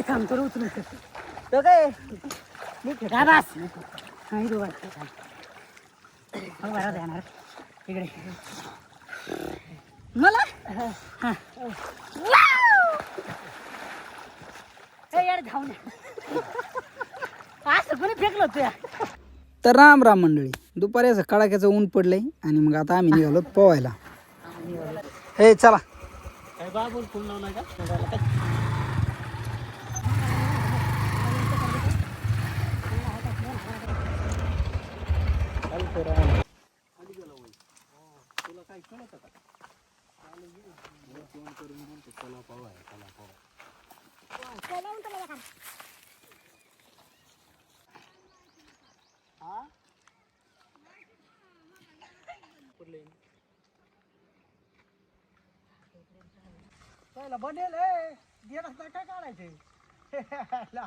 थांब तो उचलून तो काय बस नाही तू बरा जाणार इकडे मला यार धावून असं कोणी फेकलं होतं. तर राम राम मंडळी, दुपारी असं कडाक्याचं ऊन पडलंय आणि मग आता आम्ही निघालो पोवायला. हे चला बाबूल फुल लावला का बनेल काय काढायचे.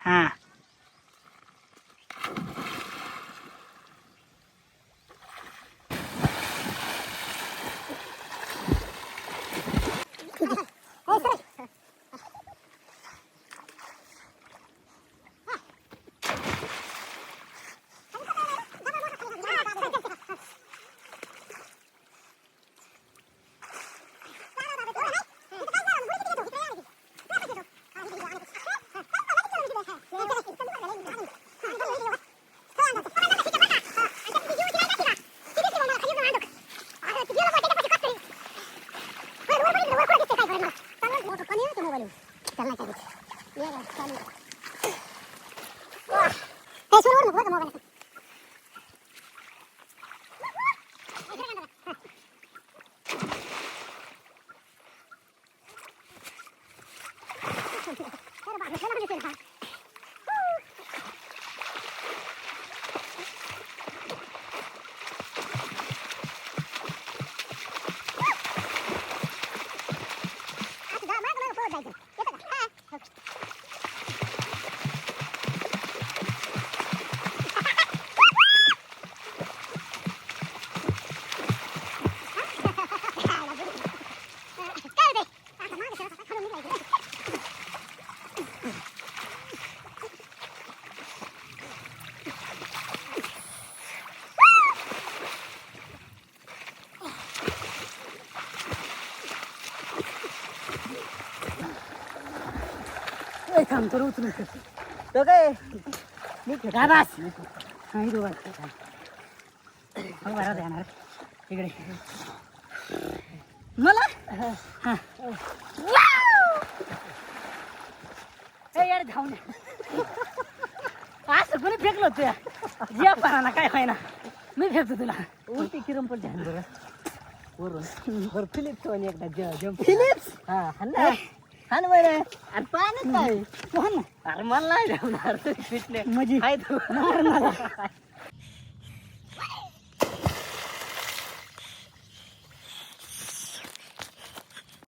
हा थांब तो उचलून तो काय बस नाही तू बरा जाणार इकडे मला यार धावून असं कोणी फेकलं होतं. या पाना काय व्हायना मी फेकतो तुला उलटी किरम पण ध्यान बरं वरून बरं फिलिप्स आणि एकदा जम्प फिलिप्स हा ना हान बरं अरे पाण्यात काय कोण अरे मला नाही जमणार फिटले म्हणजे काय तू मार मला